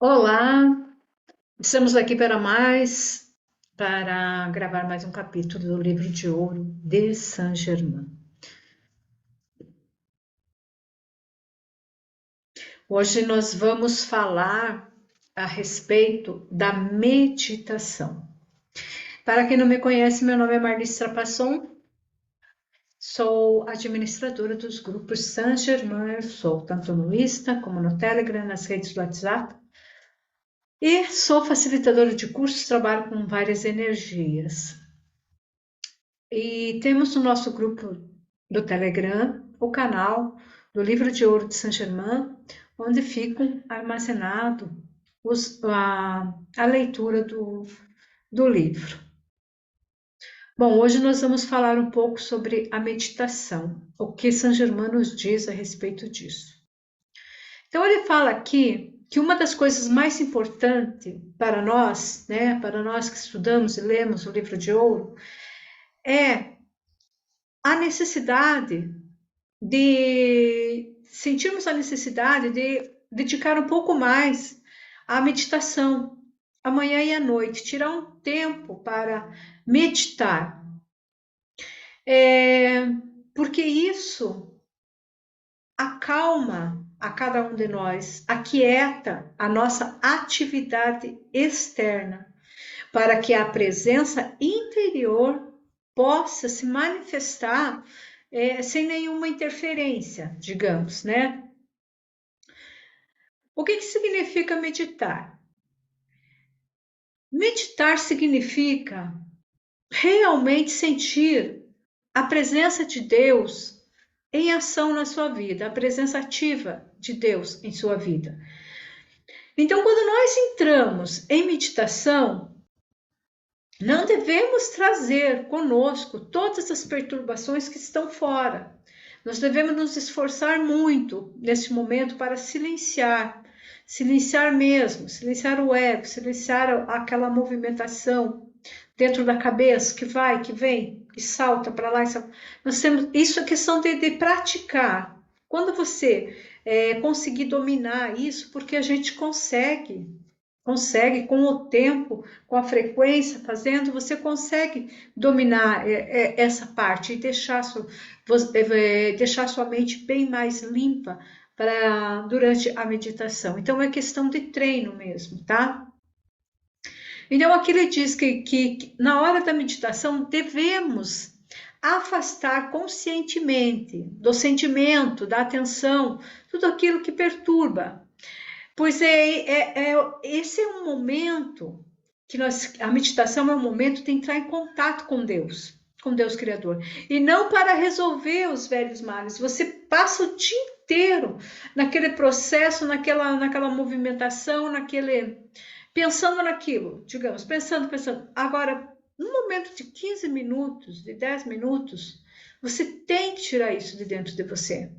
Olá, estamos aqui para gravar mais um capítulo do livro de ouro de Saint-Germain. Hoje nós vamos falar a respeito da meditação. Para quem não me conhece, meu nome é Marlice Trapasson, sou administradora dos grupos Saint-Germain, sou tanto no Insta como no Telegram, nas redes do WhatsApp, e sou facilitadora de cursos, trabalho com várias energias. E temos no nosso grupo do Telegram o canal do Livro de Ouro de Saint-Germain, onde ficam armazenados a leitura do livro. Bom, hoje nós vamos falar um pouco sobre a meditação, o que Saint-Germain nos diz a respeito disso. Então, ele fala aqui que uma das coisas mais importantes para nós, né, para nós que estudamos e lemos o Livro de Ouro, é a necessidade de sentirmos a necessidade de dedicar um pouco mais à meditação, amanhã e à noite, tirar um tempo para meditar, é, porque isso acalma a cada um de nós, aquieta a nossa atividade externa, para que a presença interior possa se manifestar sem nenhuma interferência, digamos, né? O que significa meditar? Meditar significa realmente sentir a presença de Deus em ação na sua vida, a presença ativa de Deus em sua vida. Então, quando nós entramos em meditação, não devemos trazer conosco todas as perturbações que estão fora. Nós devemos nos esforçar muito nesse momento para silenciar mesmo, silenciar o ego, silenciar aquela movimentação dentro da cabeça que vai, que vem, que salta para lá. Nós temos, isso é questão de praticar. Quando você conseguir dominar isso, porque a gente consegue com o tempo, com a frequência, fazendo, você consegue dominar essa parte e deixar sua mente bem mais limpa durante a meditação. Então, é questão de treino mesmo, tá? Então, aqui ele diz que na hora da meditação devemos afastar conscientemente do sentimento, da atenção, tudo aquilo que perturba. Pois esse é um momento que a meditação é um momento de entrar em contato com Deus Criador, e não para resolver os velhos males. Você passa o dia inteiro naquele processo, naquela movimentação, pensando naquilo, digamos, pensando. Agora, num momento de 15 minutos, de 10 minutos, você tem que tirar isso de dentro de você.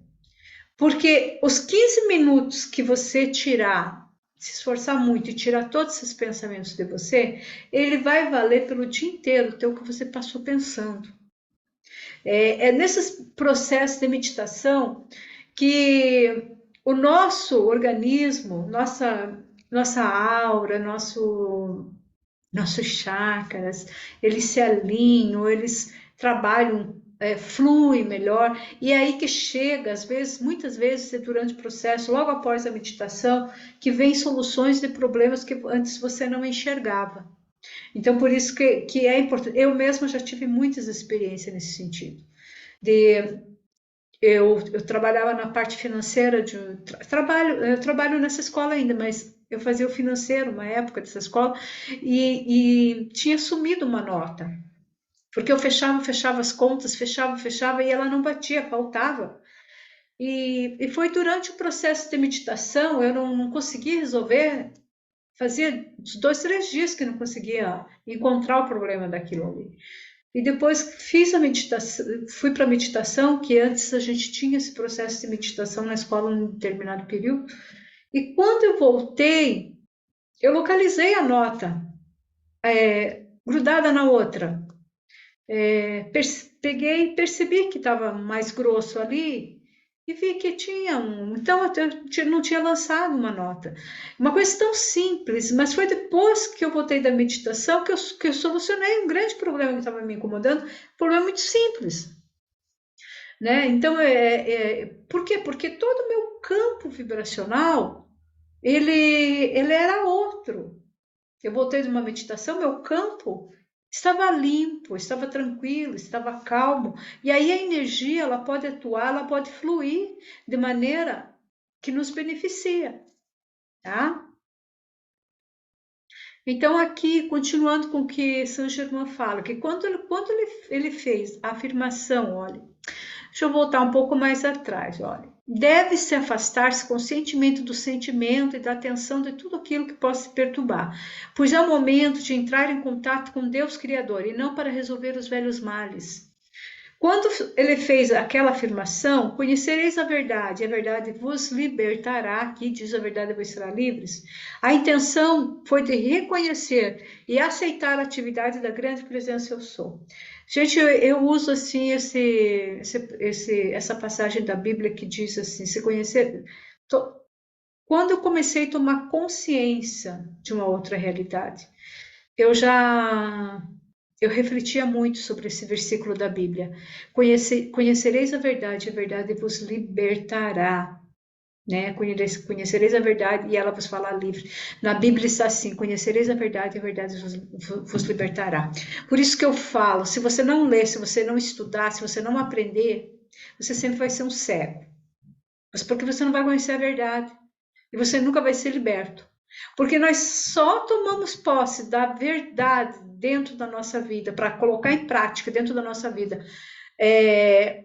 Porque os 15 minutos que você tirar, se esforçar muito e tirar todos esses pensamentos de você, ele vai valer pelo dia inteiro o que você passou pensando. É nesses processos de meditação que o nosso organismo, nossa aura, nossos chakras, eles se alinham, eles trabalham, flui melhor, e é aí que chega, às vezes, muitas vezes, durante o processo, logo após a meditação, que vem soluções de problemas que antes você não enxergava. Então, por isso que é importante. Eu mesma já tive muitas experiências nesse sentido. De, eu trabalhava na parte financeira, eu trabalho nessa escola ainda, mas eu fazia o financeiro uma época dessa escola e tinha sumido uma nota, porque eu fechava as contas, fechava e ela não batia, faltava. E foi durante o processo de meditação, eu não conseguia resolver, fazia uns 2, 3 dias que não conseguia encontrar o problema daquilo ali. E depois fiz a meditação, fui para a meditação, que antes a gente tinha esse processo de meditação na escola em um determinado período. E quando eu voltei, eu localizei a nota grudada na outra. Peguei e percebi que estava mais grosso ali e vi que tinha um. Então, eu não tinha lançado uma nota. Uma coisa tão simples, mas foi depois que eu voltei da meditação que eu solucionei um grande problema que estava me incomodando, um problema muito simples, né? Então, por quê? Porque todo o meu campo vibracional, ele era outro. Eu voltei de uma meditação, meu campo estava limpo, estava tranquilo, estava calmo. E aí a energia, ela pode atuar, ela pode fluir de maneira que nos beneficia, tá? Então aqui, continuando com o que Saint Germain fala, que quando ele fez a afirmação, olha, deixa eu voltar um pouco mais atrás, olha. Deve-se afastar-se conscientemente do sentimento e da atenção de tudo aquilo que possa se perturbar, pois é o momento de entrar em contato com Deus Criador e não para resolver os velhos males. Quando ele fez aquela afirmação, conhecereis a verdade vos libertará, aqui diz a verdade vos será livres. A intenção foi de reconhecer e aceitar a atividade da grande presença eu sou. Gente, eu uso assim essa passagem da Bíblia que diz assim, se conhecer... Quando eu comecei a tomar consciência de uma outra realidade, eu já eu refletia muito sobre esse versículo da Bíblia. Conhecereis a verdade vos libertará. Né? Conhecereis a verdade e ela vos fará livre. Na Bíblia está assim: conhecereis a verdade vos libertará. Por isso que eu falo: se você não ler, se você não estudar, se você não aprender, você sempre vai ser um cego. Mas porque você não vai conhecer a verdade e você nunca vai ser liberto. Porque nós só tomamos posse da verdade dentro da nossa vida, para colocar em prática dentro da nossa vida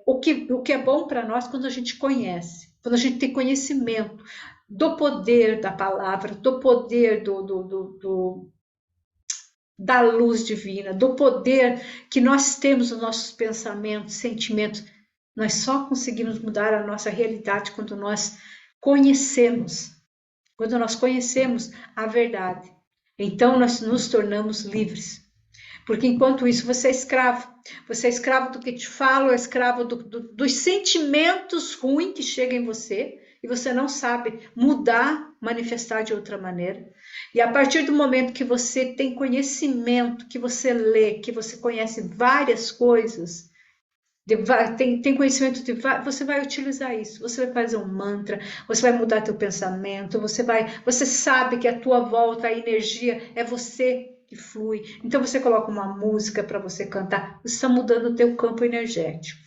o que é bom para nós quando a gente conhece, quando a gente tem conhecimento do poder da palavra, do poder da luz divina, do poder que nós temos nos nossos pensamentos, sentimentos. Nós só conseguimos mudar a nossa realidade quando nós conhecemos. Quando nós conhecemos a verdade, então nós nos tornamos livres. Porque enquanto isso você é escravo. Você é escravo do que te falo, é escravo dos sentimentos ruins que chegam em você e você não sabe mudar, manifestar de outra maneira. E a partir do momento que você tem conhecimento, que você lê, que você conhece várias coisas, tem conhecimento de você vai utilizar isso, você vai fazer um mantra, você vai mudar teu pensamento, você sabe que a tua volta, a energia é você que flui. Então você coloca uma música para você cantar, você está mudando o teu campo energético.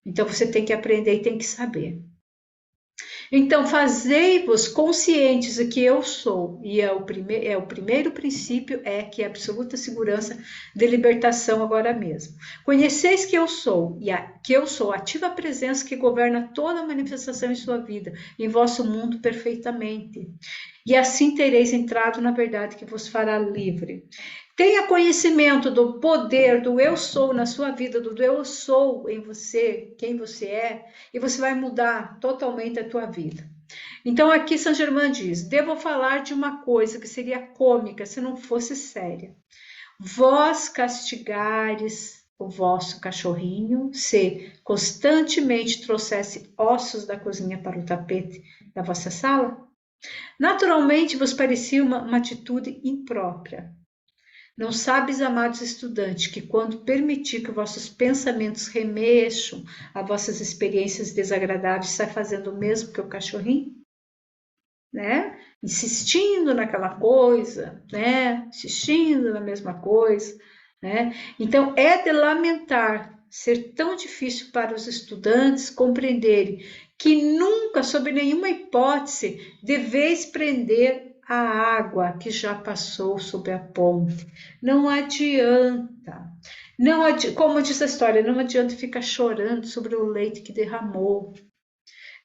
Então você tem que aprender e tem que saber. Então, fazei-vos conscientes de que eu sou, e o primeiro princípio é que é absoluta segurança de libertação agora mesmo. Conheceis que eu sou, que eu sou ativa presença que governa toda a manifestação em sua vida, em vosso mundo perfeitamente. E assim tereis entrado na verdade que vos fará livre. Tenha conhecimento do poder do eu sou na sua vida, do eu sou em você, quem você é, e você vai mudar totalmente a tua vida. Então aqui Saint Germain diz: devo falar de uma coisa que seria cômica se não fosse séria. Vós castigares o vosso cachorrinho se constantemente trouxesse ossos da cozinha para o tapete da vossa sala? Naturalmente vos parecia uma atitude imprópria. Não sabes, amados estudantes, que quando permitir que vossos pensamentos remexam a vossas experiências desagradáveis, está fazendo o mesmo que o cachorrinho? Né? Insistindo naquela coisa, né? Insistindo na mesma coisa, né? Então, é de lamentar ser tão difícil para os estudantes compreenderem que nunca, sob nenhuma hipótese, deveis prender a água que já passou sobre a ponte. Não adianta. Como diz a história, não adianta ficar chorando sobre o leite que derramou.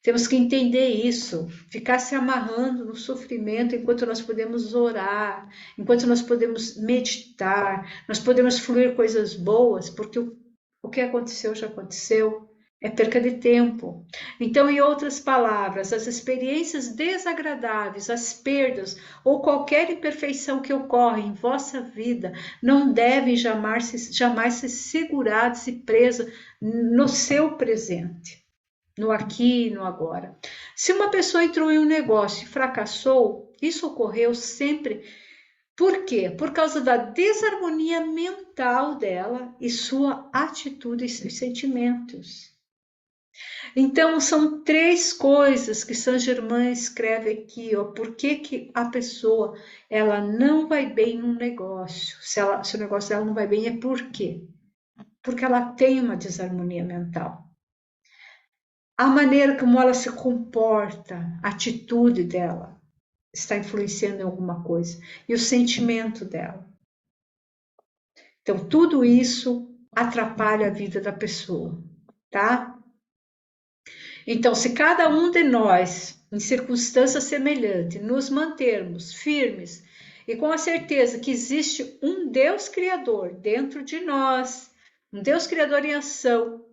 Temos que entender isso, ficar se amarrando no sofrimento enquanto nós podemos orar, enquanto nós podemos meditar, nós podemos fluir coisas boas, porque o que aconteceu já aconteceu. É perca de tempo. Então, em outras palavras, as experiências desagradáveis, as perdas ou qualquer imperfeição que ocorre em vossa vida não devem jamais ser seguradas e presas no seu presente. no aqui e no agora. Se uma pessoa entrou em um negócio e fracassou, isso ocorreu sempre. Por quê? Por causa da desarmonia mental dela e sua atitude e seus sentimentos. Então, são três coisas que Saint Germain escreve aqui, ó, por que a pessoa ela não vai bem num negócio. Se o negócio dela não vai bem, é por quê? Porque ela tem uma desarmonia mental. A maneira como ela se comporta, a atitude dela, está influenciando em alguma coisa. E o sentimento dela. Então, tudo isso atrapalha a vida da pessoa, tá? Então, se cada um de nós, em circunstâncias semelhantes, nos mantermos firmes e com a certeza que existe um Deus Criador dentro de nós, um Deus Criador em ação,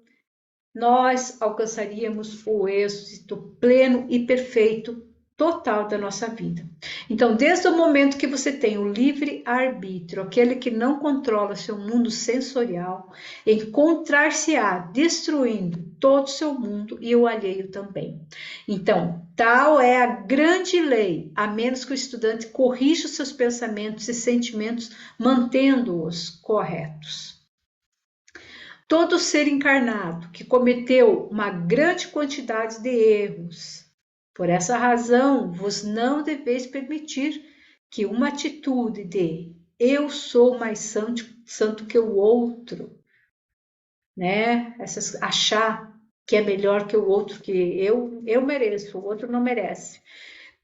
nós alcançaríamos o êxito pleno e perfeito total da nossa vida. Então, desde o momento que você tem o livre-arbítrio, aquele que não controla seu mundo sensorial, encontrar-se-á destruindo todo o seu mundo e o alheio também. Então, tal é a grande lei, a menos que o estudante corrija os seus pensamentos e sentimentos, mantendo-os corretos. Todo ser encarnado que cometeu uma grande quantidade de erros, por essa razão vos não deveis permitir que uma atitude de eu sou mais santo que o outro, né? Achar que é melhor que o outro, que eu mereço, o outro não merece.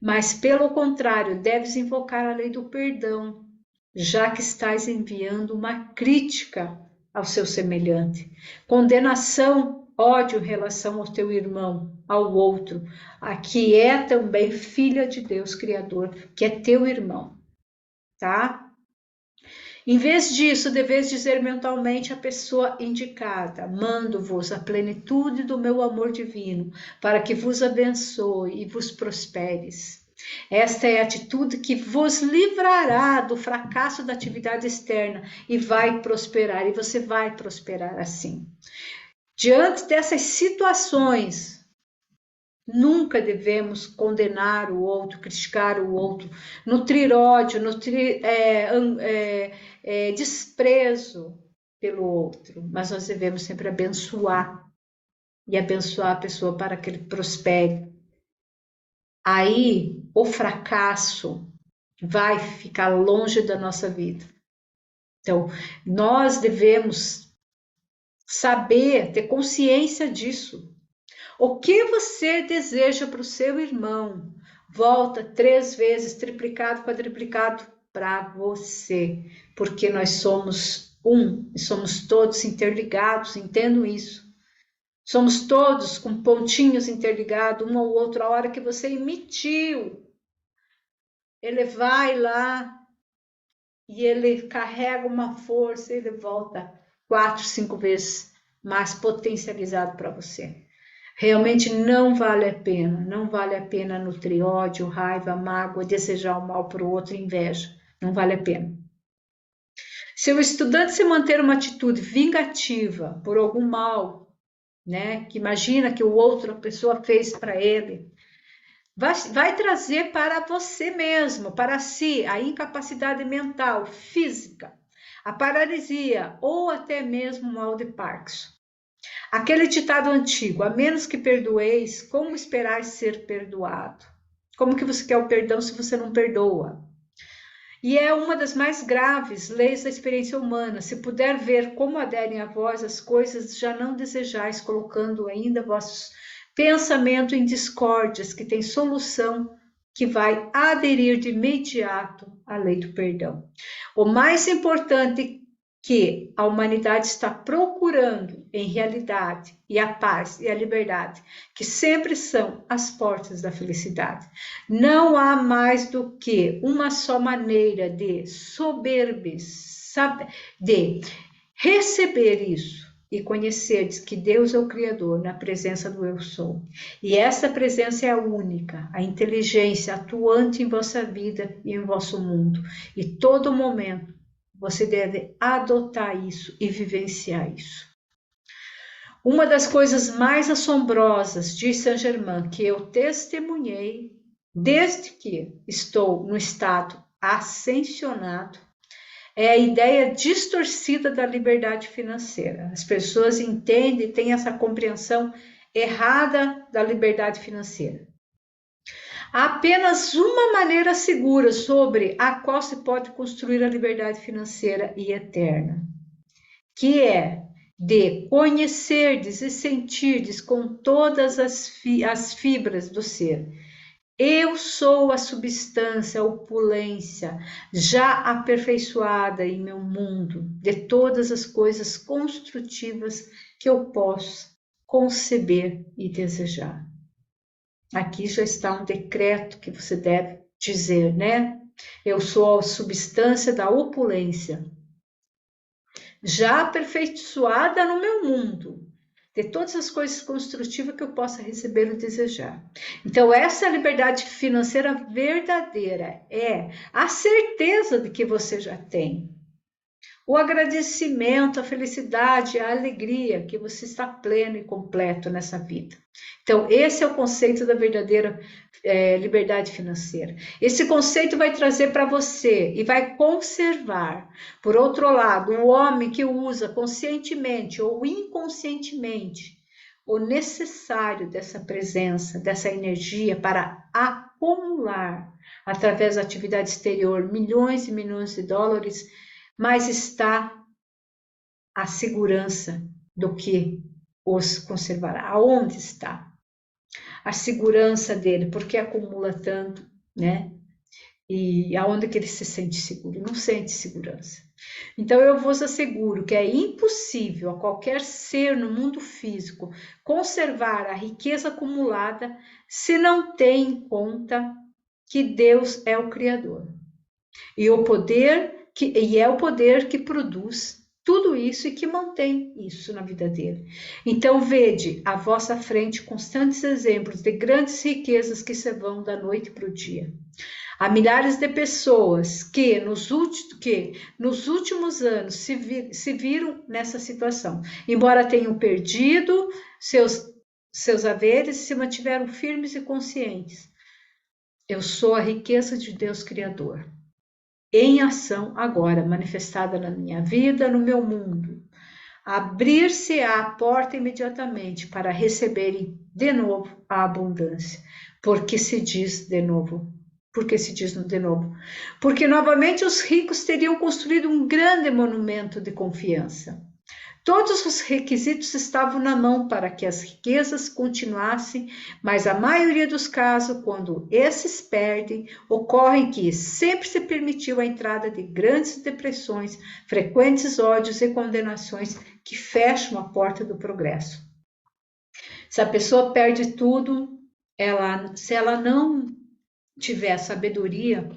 Mas, pelo contrário, deves invocar a lei do perdão, já que estás enviando uma crítica ao seu semelhante. Condenação, ódio em relação ao teu irmão, ao outro, a que é também filha de Deus Criador, que é teu irmão, tá? Em vez disso, deveis dizer mentalmente à pessoa indicada: mando-vos a plenitude do meu amor divino, para que vos abençoe e vos prosperes. Esta é a atitude que vos livrará do fracasso da atividade externa e vai prosperar, e você vai prosperar assim. Diante dessas situações, nunca devemos condenar o outro, criticar o outro, nutrir ódio, nutrir desprezo pelo outro, mas nós devemos sempre abençoar e abençoar a pessoa para que ele prospere. Aí o fracasso vai ficar longe da nossa vida. Então, nós devemos saber, ter consciência disso. O que você deseja para o seu irmão, volta 3 vezes, triplicado, quadriplicado para você, porque nós somos um e somos todos interligados, entendo isso. Somos todos com pontinhos interligados, um ao outro. A hora que você emitiu, ele vai lá e ele carrega uma força e ele volta 4, 5 vezes mais potencializado para você. Realmente não vale a pena nutrir ódio, raiva, mágoa, desejar o mal para o outro, inveja, não vale a pena. Se o estudante se manter uma atitude vingativa por algum mal, né, que imagina que a pessoa fez para ele, vai trazer para você mesmo, para si, a incapacidade mental, física, a paralisia ou até mesmo o mal de Parkinson. Aquele ditado antigo, a menos que perdoeis, como esperais ser perdoado? Como que você quer o perdão se você não perdoa? E é uma das mais graves leis da experiência humana. Se puder ver como aderem a vós as coisas, já não desejais, colocando ainda vossos pensamentos em discórdias, que tem solução, que vai aderir de imediato à lei do perdão. O mais importante que a humanidade está procurando em realidade e a paz e a liberdade, que sempre são as portas da felicidade. Não há mais do que uma só maneira de de receber isso e conhecer que Deus é o Criador na presença do Eu Sou. E essa presença é a única, a inteligência atuante em vossa vida e em vosso mundo. E todo momento você deve adotar isso e vivenciar isso. Uma das coisas mais assombrosas de Saint-Germain que eu testemunhei desde que estou no estado ascensionado é a ideia distorcida da liberdade financeira. As pessoas entendem, têm essa compreensão errada da liberdade financeira. Há apenas uma maneira segura sobre a qual se pode construir a liberdade financeira e eterna, que é de conhecerdes e sentirdes com todas as fibras do ser. Eu sou a substância, a opulência, já aperfeiçoada em meu mundo, de todas as coisas construtivas que eu posso conceber e desejar. Aqui já está um decreto que você deve dizer, né? Eu sou a substância da opulência, já aperfeiçoada no meu mundo, de todas as coisas construtivas que eu possa receber ou desejar. Então, essa liberdade financeira verdadeira é a certeza de que você já tem. O agradecimento, a felicidade, a alegria que você está pleno e completo nessa vida. Então, esse é o conceito da verdadeira liberdade financeira. Esse conceito vai trazer para você e vai conservar. Por outro lado, o homem que usa conscientemente ou inconscientemente o necessário dessa presença, dessa energia para acumular, através da atividade exterior, milhões e milhões de dólares, mas está a segurança do que os conservará. Aonde está a segurança dele? Porque acumula tanto, né? E aonde que ele se sente seguro? Não sente segurança. Então eu vos asseguro que é impossível a qualquer ser no mundo físico conservar a riqueza acumulada se não tem em conta que Deus é o Criador. E é o poder que produz tudo isso e que mantém isso na vida dele. Então, vede à vossa frente constantes exemplos de grandes riquezas que se vão da noite para o dia. Há milhares de pessoas que nos últimos anos se viram nessa situação, embora tenham perdido seus haveres, se mantiveram firmes e conscientes. Eu sou a riqueza de Deus Criador, em ação agora, manifestada na minha vida, no meu mundo. Abrir-se a porta imediatamente para receberem de novo a abundância. Porque se diz de novo? Porque se diz de novo? Porque novamente os ricos teriam construído um grande monumento de confiança. Todos os requisitos estavam na mão para que as riquezas continuassem, mas a maioria dos casos, quando esses perdem, ocorre que sempre se permitiu a entrada de grandes depressões, frequentes ódios e condenações que fecham a porta do progresso. Se a pessoa perde tudo, se ela não tiver sabedoria,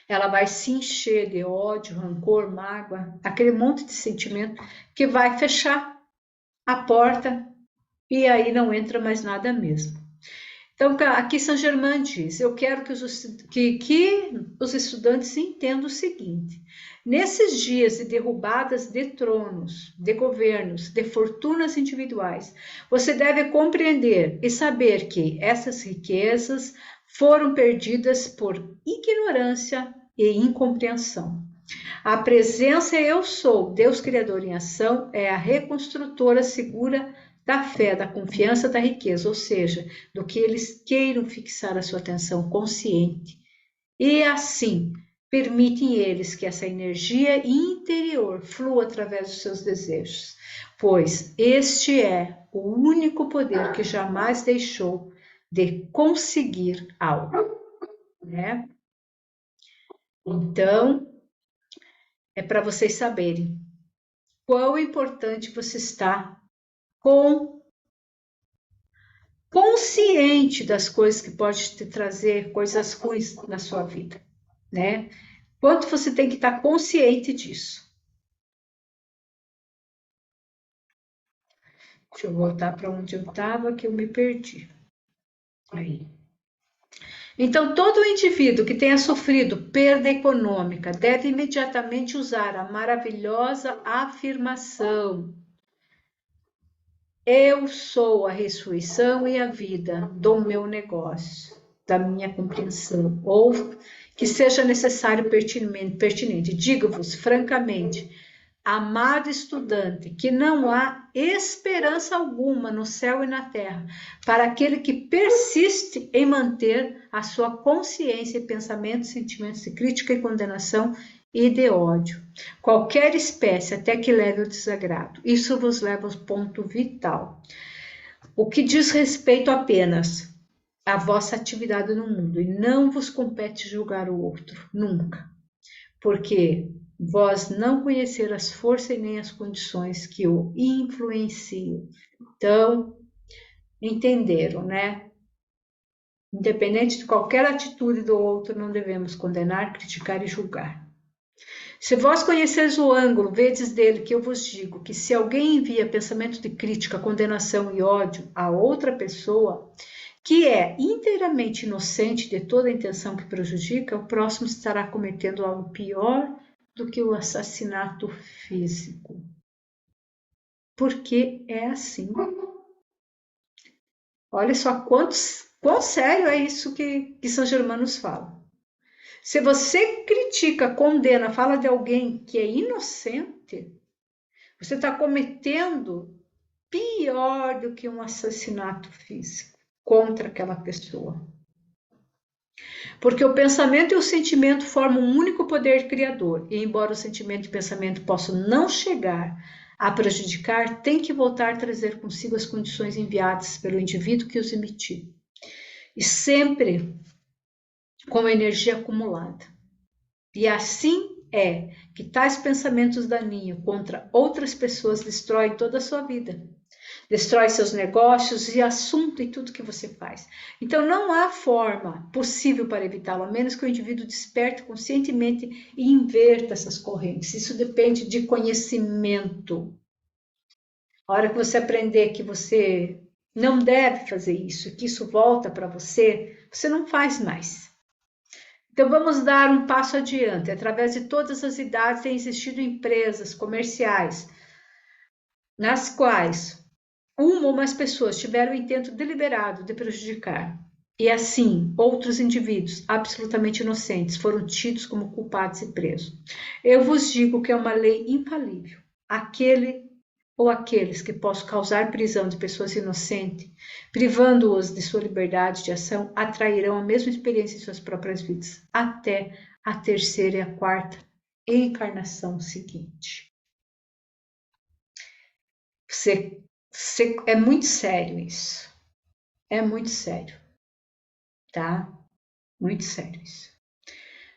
ela vai se encher de ódio, rancor, mágoa, aquele monte de sentimento que vai fechar a porta e aí não entra mais nada mesmo. Então, aqui Saint-Germain diz, eu quero que os estudantes entendam o seguinte: nesses dias de derrubadas de tronos, de governos, de fortunas individuais, você deve compreender e saber que essas riquezas foram perdidas por ignorância e incompreensão. A presença eu sou, Deus Criador em ação, é a reconstrutora segura da fé, da confiança, da riqueza, ou seja, do que eles queiram fixar a sua atenção consciente. E assim, permitem eles que essa energia interior flua através dos seus desejos, pois este é o único poder que jamais deixou de conseguir algo, né? Então, é para vocês saberem quão importante você está consciente das coisas que pode te trazer coisas ruins na sua vida, né? Quanto você tem que estar consciente disso. Deixa eu voltar para onde eu estava, que eu me perdi. Aí. Então, todo indivíduo que tenha sofrido perda econômica deve imediatamente usar a maravilhosa afirmação: Eu sou a ressurreição e a vida do meu negócio, da minha compreensão, ou que seja necessário pertinente. Digo-vos francamente, amado estudante, que não há esperança alguma no céu e na terra para aquele que persiste em manter a sua consciência e pensamentos, sentimentos de crítica e condenação e de ódio. Qualquer espécie, até que leve ao desagrado. Isso vos leva ao ponto vital. O que diz respeito apenas à vossa atividade no mundo, e não vos compete julgar o outro, nunca. Porque vós não conhecer as forças e nem as condições que o influenciam. Então, entenderam, né? Independente de qualquer atitude do outro, não devemos condenar, criticar e julgar. Se vós conheceis o ângulo, vedes dele que eu vos digo que se alguém envia pensamento de crítica, condenação e ódio a outra pessoa, que é inteiramente inocente de toda a intenção que prejudica, o próximo estará cometendo algo pior do que o assassinato físico. Porque é assim. Olha só quão sério é isso que São Germano nos fala. Se você critica, condena, fala de alguém que é inocente, você está cometendo pior do que um assassinato físico contra aquela pessoa. Porque o pensamento e o sentimento formam um único poder criador, e embora o sentimento e o pensamento possam não chegar a prejudicar, tem que voltar a trazer consigo as condições enviadas pelo indivíduo que os emitiu. E sempre com energia acumulada. E assim é que tais pensamentos daninhos contra outras pessoas destroem toda a sua vida. Destrói seus negócios e assunto e tudo que você faz. Então não há forma possível para evitá-lo, a menos que o indivíduo desperte conscientemente e inverta essas correntes. Isso depende de conhecimento. A hora que você aprender que você não deve fazer isso, que isso volta para você, você não faz mais. Então vamos dar um passo adiante. Através de todas as idades têm existido empresas comerciais nas quais uma ou mais pessoas tiveram o intento deliberado de prejudicar. E assim, outros indivíduos absolutamente inocentes foram tidos como culpados e presos. Eu vos digo que é uma lei infalível. Aquele ou aqueles que possam causar prisão de pessoas inocentes, privando-os de sua liberdade de ação, atrairão a mesma experiência em suas próprias vidas, até a terceira e a quarta encarnação seguinte. É muito sério isso. É muito sério, tá? Muito sério isso.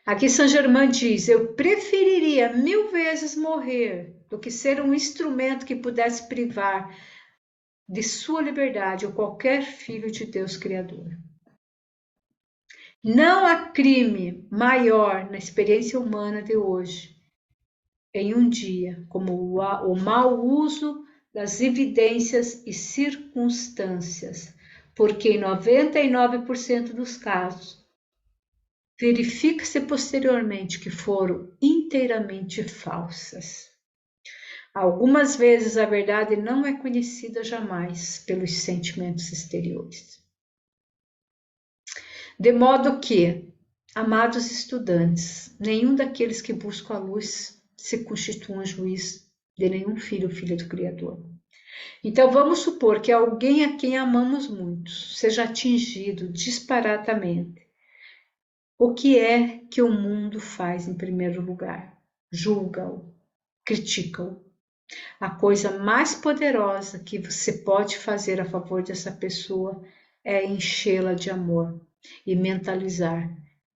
Aqui Saint Germain diz: eu preferiria 1000 vezes morrer do que ser um instrumento que pudesse privar de sua liberdade ou qualquer filho de Deus Criador. Não há crime maior na experiência humana de hoje, em um dia, como o mau uso das evidências e circunstâncias, porque em 99% dos casos verifica-se posteriormente que foram inteiramente falsas. Algumas vezes a verdade não é conhecida jamais pelos sentimentos exteriores. De modo que, amados estudantes, nenhum daqueles que buscam a luz se constitui um juiz de nenhum filho ou filha do Criador. Então vamos supor que alguém a quem amamos muito seja atingido disparatamente. O que é que o mundo faz em primeiro lugar? Julga-o, critica-o. A coisa mais poderosa que você pode fazer a favor dessa pessoa é enchê-la de amor e mentalizar: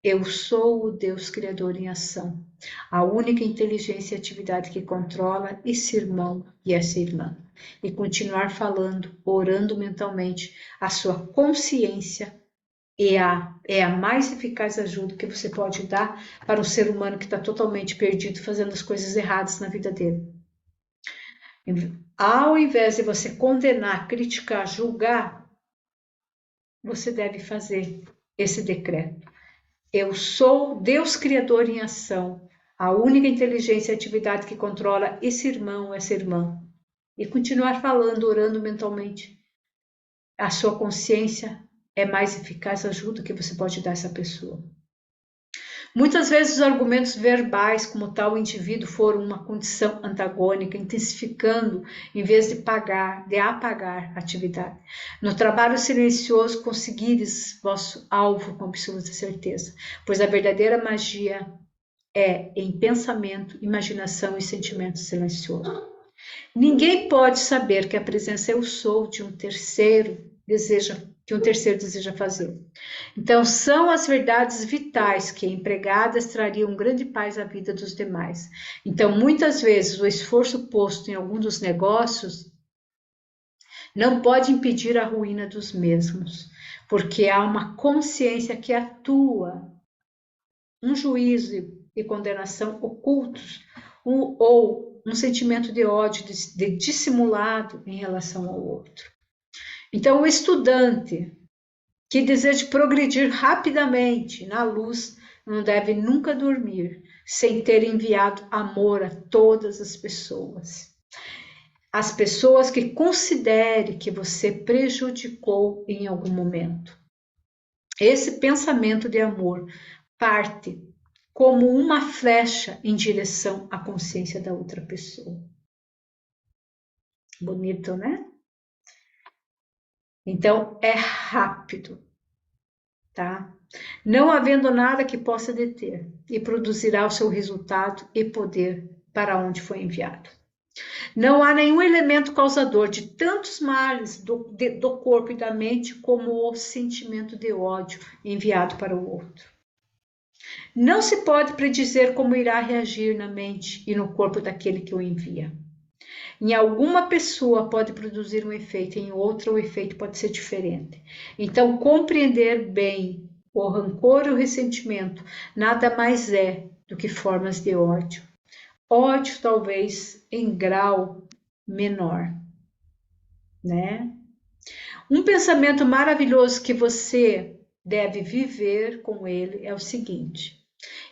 eu sou o Deus Criador em ação, a única inteligência e atividade que controla esse irmão e essa irmã. E continuar falando, orando mentalmente, a sua consciência é a mais eficaz ajuda que você pode dar para um ser humano que está totalmente perdido, fazendo as coisas erradas na vida dele. Ao invés de você condenar, criticar, julgar, você deve fazer esse decreto. Eu sou Deus Criador em ação, a única inteligência e atividade que controla esse irmão, essa irmã. e continuar falando, orando mentalmente. A sua consciência é mais eficaz ajuda que você pode dar a essa pessoa. Muitas vezes os argumentos verbais como tal indivíduo foram uma condição antagônica, intensificando em vez de apagar a atividade. No trabalho silencioso conseguires vosso alvo com absoluta certeza, pois a verdadeira magia é em pensamento, imaginação e sentimento silencioso. Ninguém pode saber que a presença eu sou de um terceiro deseja fazer. Então, são as verdades vitais que, empregadas, trariam grande paz à vida dos demais. Então, muitas vezes, o esforço posto em algum dos negócios não pode impedir a ruína dos mesmos, porque há uma consciência que atua, um juízo e condenação ocultos, ou um sentimento de ódio dissimulado em relação ao outro. Então, o estudante que deseja progredir rapidamente na luz não deve nunca dormir sem ter enviado amor a todas as pessoas. As pessoas que considere que você prejudicou em algum momento. Esse pensamento de amor parte como uma flecha em direção à consciência da outra pessoa. Bonito, né? Então, é rápido, tá? Não havendo nada que possa deter, e produzirá o seu resultado e poder para onde foi enviado. Não há nenhum elemento causador de tantos males do corpo e da mente como o sentimento de ódio enviado para o outro. Não se pode predizer como irá reagir na mente e no corpo daquele que o envia. Em alguma pessoa pode produzir um efeito, em outra o efeito pode ser diferente. Então, compreender bem o rancor e o ressentimento nada mais é do que formas de ódio. Ódio, talvez, em grau menor, né? Um pensamento maravilhoso que você deve viver com ele é o seguinte: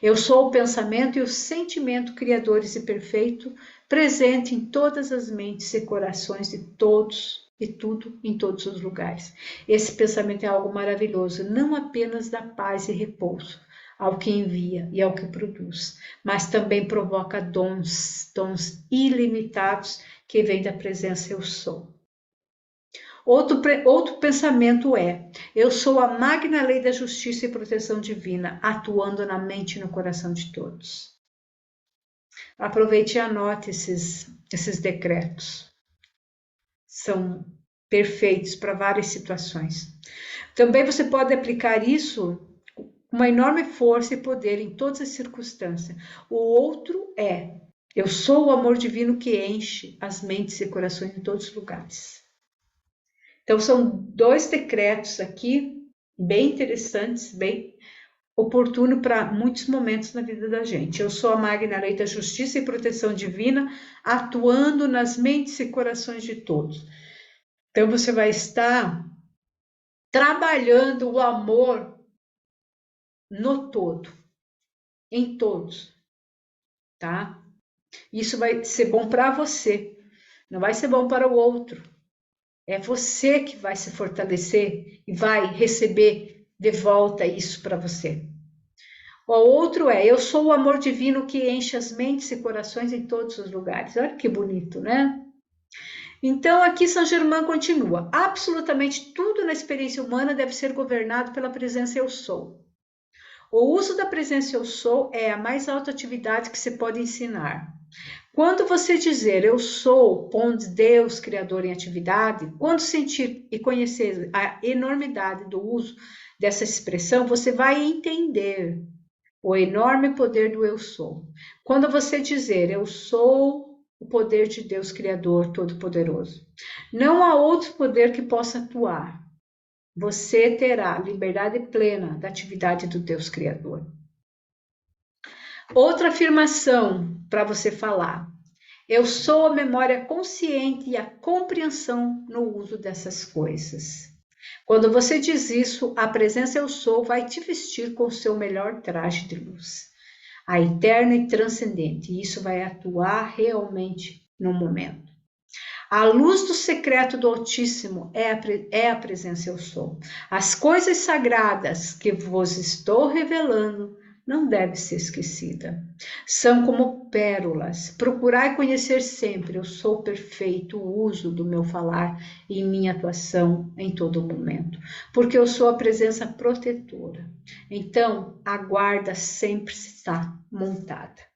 eu sou o pensamento e o sentimento criadores e perfeito, presente em todas as mentes e corações de todos e tudo em todos os lugares. Esse pensamento é algo maravilhoso, não apenas dá paz e repouso ao que envia e ao que produz, mas também provoca dons ilimitados que vêm da presença eu sou. Outro pensamento é: eu sou a magna lei da justiça e proteção divina, atuando na mente e no coração de todos. Aproveite e anote esses decretos. São perfeitos para várias situações. Também você pode aplicar isso com uma enorme força e poder em todas as circunstâncias. O outro é: eu sou o amor divino que enche as mentes e corações em todos os lugares. Então, são 2 decretos aqui, bem interessantes, bem oportuno para muitos momentos na vida da gente. Eu sou a magna lei da justiça e proteção divina, atuando nas mentes e corações de todos. Então, você vai estar trabalhando o amor no todo, em todos, tá? Isso vai ser bom para você, não vai ser bom para o outro. É você que vai se fortalecer e vai receber de volta isso para você. O outro é: eu sou o amor divino que enche as mentes e corações em todos os lugares. Olha que bonito, né? Então, aqui São Germain continua: absolutamente tudo na experiência humana deve ser governado pela presença eu sou. O uso da presença eu sou é a mais alta atividade que se pode ensinar. Quando você dizer eu sou, pondo Deus Criador em atividade, quando sentir e conhecer a enormidade do uso dessa expressão, você vai entender o enorme poder do eu sou. Quando você dizer eu sou o poder de Deus Criador Todo-Poderoso, não há outro poder que possa atuar. Você terá liberdade plena da atividade do Deus Criador. Outra afirmação para você falar: eu sou a memória consciente e a compreensão no uso dessas coisas. Quando você diz isso, a presença eu sou vai te vestir com o seu melhor traje de luz, a eterna e transcendente, e isso vai atuar realmente no momento. A luz do secreto do Altíssimo é a presença eu sou. As coisas sagradas que vos estou revelando não deve ser esquecida. São como pérolas. Procurai conhecer sempre. Eu sou perfeito o uso do meu falar e minha atuação em todo momento, porque eu sou a presença protetora. Então, a guarda sempre está montada.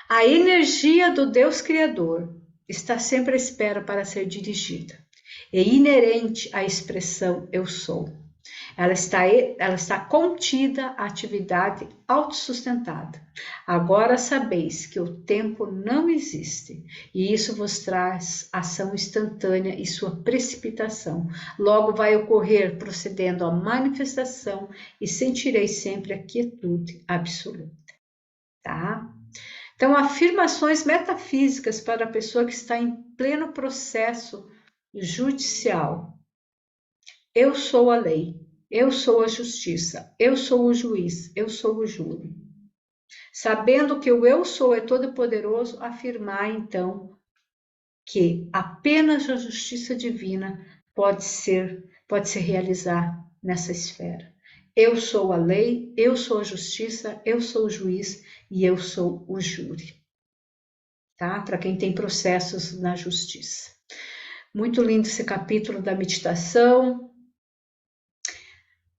A energia do Deus Criador está sempre à espera para ser dirigida. É inerente à expressão eu sou. Ela está contida à atividade autossustentada. Agora sabeis que o tempo não existe, e isso vos traz ação instantânea e sua precipitação. Logo vai ocorrer procedendo à manifestação e sentireis sempre a quietude absoluta. Tá? Então, afirmações metafísicas para a pessoa que está em pleno processo judicial. Eu sou a lei, eu sou a justiça, eu sou o juiz, eu sou o júri. Sabendo que o eu sou é todo-poderoso, afirmar então que apenas a justiça divina pode se realizar nessa esfera. Eu sou a lei, eu sou a justiça, eu sou o juiz e eu sou o júri. Tá? Para quem tem processos na justiça. Muito lindo esse capítulo da meditação.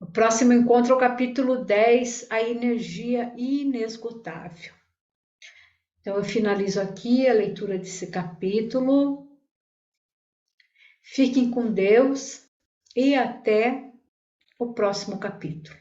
O próximo encontro é o capítulo 10, a energia inesgotável. Então, eu finalizo aqui a leitura desse capítulo. Fiquem com Deus e até o próximo capítulo.